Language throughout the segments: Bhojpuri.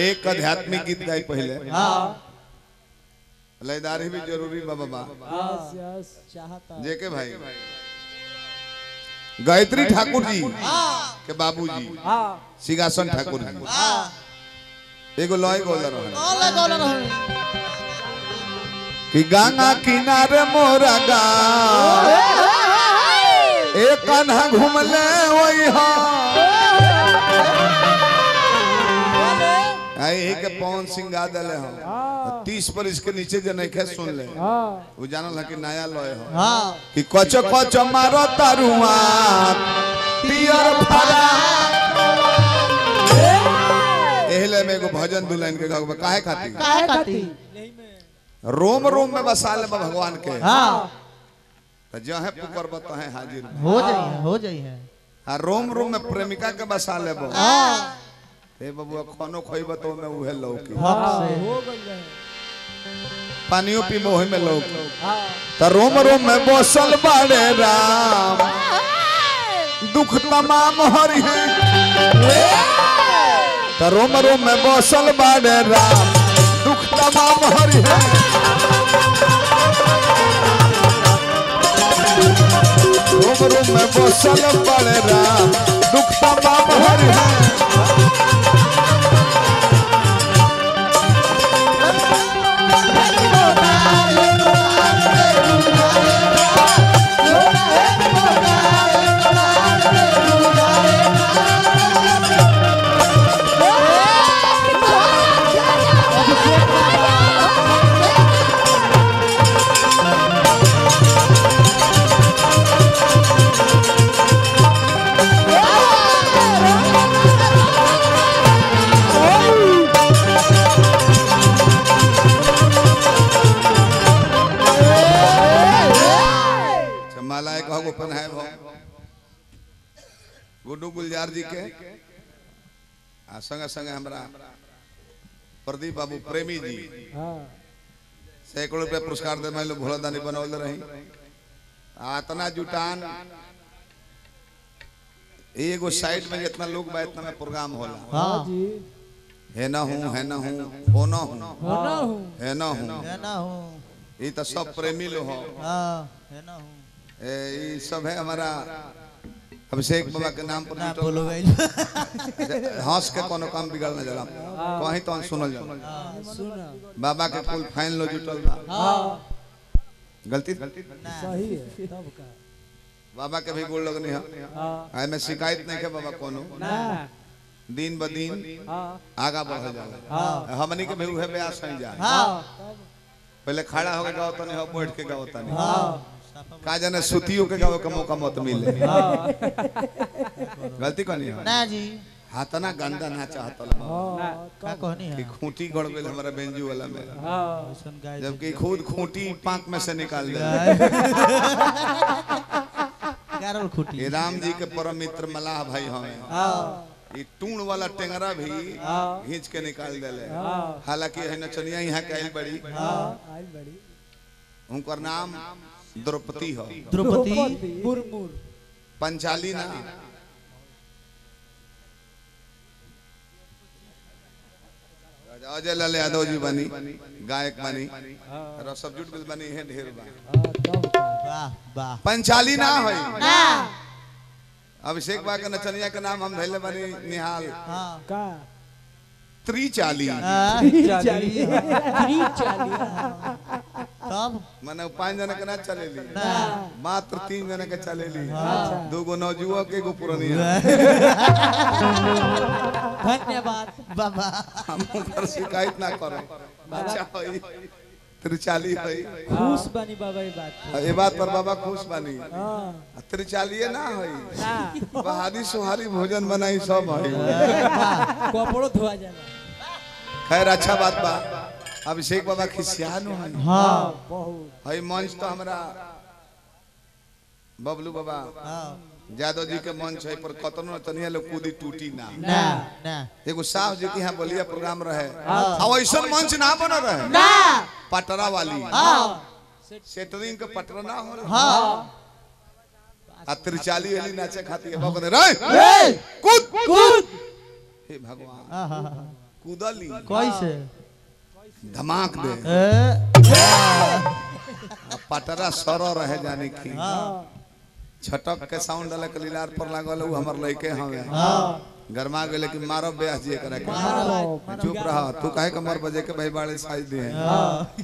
एक आध्यात्मिक गीत गाय पहले लयदारी भी जरूरी बाबा जेके भाई गायत्री ठाकुर जी के बाबूजी सिंहासन ठाकुर जी एगो लय गोलर कि गंगा किनारे मोरा गाँव एक कन्हा घूमले वही के पवन सिंह गा दले हो 30 पर इसके नीचे जो नहीं सुन ले वो जानल है कि नया लय हो कि कचो कचो मारो तरुआ पियर फरा एहले में एगो भजन दुल्हन के गावे काहे खाती रोम रोम में बसा ले भगवान के तो जहे पुकर बत है हाजिर हो जाई है हां रोम रोम में प्रेमिका के बसा ले ए बबुआ खानो खइब तो में उहे लौकी हक से हो गई है पानियो पी मोह में लौकी त रोम रोम में बसल बाड़े राम दुख तमाम हरि है त रोम रोम में बसल बाड़े राम दुख तमाम हरि है रोम रोम में बसल बाड़े राम दुख तमाम हरि है गुड्डू गुलजार जी के संगे संगे हमरा प्रदीप बाबू प्रेमी जी सैकड़ों रुपया पुरस्कार दे मैं भोला दानी बनौल रही आतना जुटान एगो साइड में जितना लोग बा इतना में प्रोग्राम होला है ना हूँ हो ना हूँ है ना हूँ ये तो सब प्रेमी लोग हो ये सब है हमारा अभिषेक बाबा के नाम पर बोलो हंस के कोनो काम बिगड़ना जला कहीं तो सुनल जा बाबा के कुल फाइन लो जुटल बा गलती सही है तब का बाबा के भी गोल लगनी है आय में शिकायत नहीं के बाबा कोनो दिन ब दिन आगा बढ़ जाला हमनी के भी उहे ब्यास नहीं जा पहले खड़ा होके गाओ तनी हो बैठ के गाओ तनी का जाने सुतियों के गावे का मौका मत मिले गलती कहनी है ना जी हाथना गंदा ना चाहत का कहनी है कि खूंटी गड़ गेल हमारा बेंजू वाला में ऐसन गाय जबकि खुद खूंटी पांक में से निकाल दे गारल खुटी ये राम जी के परम मित्र मलाह भाई हमें ये टूण वाला टेंगरा भी खींच के निकाल देले हालांकि है नचनिया यहाँ के आइल बड़ी उनकर नाम द्रौपदी हो द्रौपदी मुरमुर पंचाली ना अजय लाल यादव जी बनी गायक बनी सब्जुट बनी है ढेर बा वाह वाह पंचाली ना होई अभिषेक बा के नचनिया के नाम हम धैले बनी निहाल का त्रिचाली तब माने 5 जने के ना चलेली मात्र 3 जने के चलेली दूगो नौजुआ के एगो पुरानिया धन्यवाद बाबा हम पर शिकायत ना करो अच्छा होई त्रिचाली होई खुश बनी बाबा ये बात पे। ये बात पर बाबा खुश बनी हाँ त्रिचालिए ना होई ना बहारी सुहारी भोजन बनाई सब होई कपड़ो धोआ जाला। खैर अच्छा बात बा अभिषेक बाबा खिसियानो है हाँ बहुत हई मंच तो हमरा बबलू बाबा हाँ यादव जी के मंच है पर कतनो तनिया लोग कूदी टूटी ना ना ना एगो साहब जी के यहाँ बलिया प्रोग्राम रहे अब ऐसा मंच ना बना रहे ना पटरा वाली हाँ सेटरिंग के पटरा ना हो हाँ आ त्रिचाली वाली नाचे खाती है बाबा रे कूद कूद हे भगवान हाँ कूदली कैसे धमाक दे ए पटरा सरो रहे जाने की हाँ छटक के साउंड वाला के लीलार पर लागल उ हमर लइके हवे हाँ गरमा गेले कि मारो ब्यास जी करे के मारो चुप रह तू काहे के मर बजे के भाई बाड़े साज दे हाँ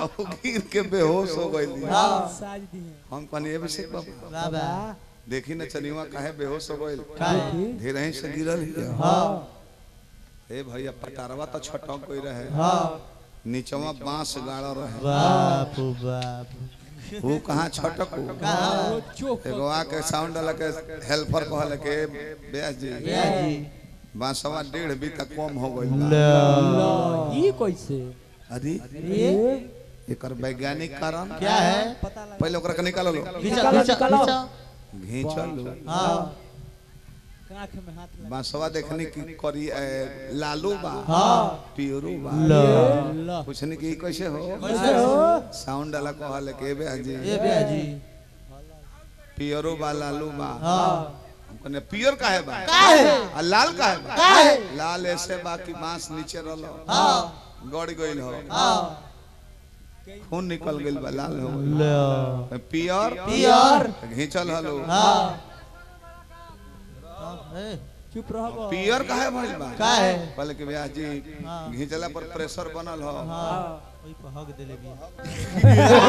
अब गिर के बेहोश हो गइली साज दिए हम कहनी अभिषेक बाबा बाबा देखी न चनिवा काहे बेहोश हो गइल काहे धीरे ही से गिरल ही हाँ ए भैया पटारवा तो छटक गई रहे हाँ नीचवा बांस गाड़ रहे बाप बाप वो कहां छटक कहाँ चोक एगो आके साउंड वाला के हेल्पर कहल के ब्यास जी भैया जी बांसवा 1.5 बीता कम हो गइल बा। ये कैसे अरे ये एकर वैज्ञानिक कारण क्या है पता लगा पहले ओकरा के निकाल लो खींचा खींचा खींचा घींचल लो हाँ आँख में हाथ लगा बांसवा देखने की करी लालू बा हाँ पियरू बा ला पूछने की कैसे हो कैसे हो साउंड वाला कहल के ब्यास जी ये भैया जी पियरू बा लालू बा हाँ हमने पियर काहे बा काहे आ लाल काहे बा काहे लाल ऐसे बा कि बांस नीचे रहलो हाँ गड़ गइल हो हाँ खून निकल गइल बा लाल हो लो पियर पियर घींचल हलो हाँ ए, चुप रहो पियर काहे भइल बा काहे पहले के ब्यास जी हाँ। घींचला पर प्रेशर बनल हो हाँ वही पर हग देले बिया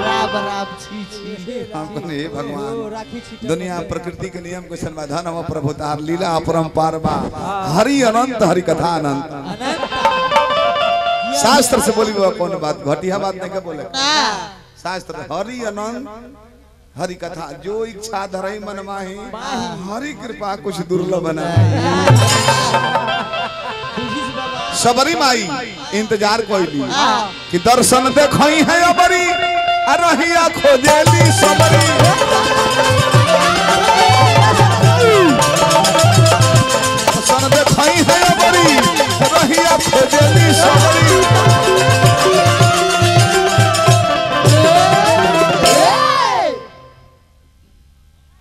राम राम छी छी हम कहने हे भगवान राखी छिटे दुनिया प्रकृति के नियम के समाधान हम प्रभु तार लीला अपरंपार बा हरि अनंत हरि कथा अनंत शास्त्र से बोली बा कौन बात घटिया बात नहीं के बोले शास्त्र हरि अनंत हरि कथा जो इच्छा धरई मन माही हरि कृपा कुछ दुर्लभ बना सबरी माई इंतजार कोइली कि दर्शन देखई है अबरी अरहिया खोजेली सबरी दर्शन देखई है अबरी अरहिया खोजेली सबरी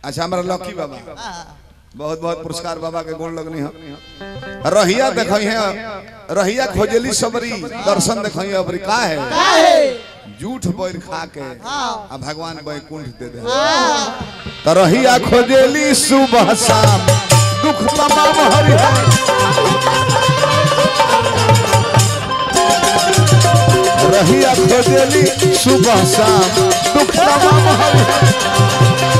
अच्छा हमारा लकी बाबा बहुत बहुत पुरस्कार बाबा के गोड़ लगनी है रहिया देखई है रहिया खोजेली सबरी दर्शन देखई है अबरी का है झूठ बोल खा के आ भगवान बैकुंठ दे दे तो रहिया खोजेली सुबह शाम दुख तमाम हरि रहिया खोजेली सुबह शाम दुख तमाम हरि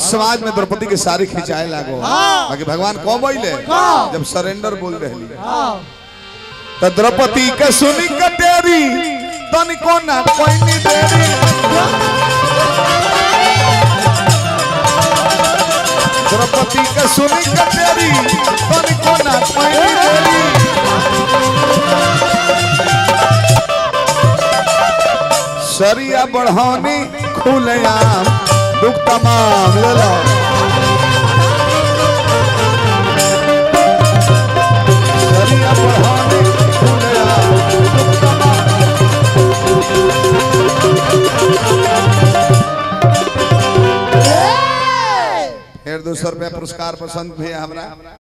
समाज में द्रौपदी के सारी खिंचाए लागो बाकी भगवान कौन बोले जब सरेंडर बोल रही तो द्रौपदी के सुनी कटेरी तनिको ना कोई नहीं देरी द्रौपदी के सुनी कटेरी तनिको ना कोई नहीं देरी सरिया बढ़ानी खुलेआम दुख तमाम ले लो सरिया बढ़ानी खुलेआम दुख तमाम 150 रुपया पुरस्कार पसंद भी है हमरा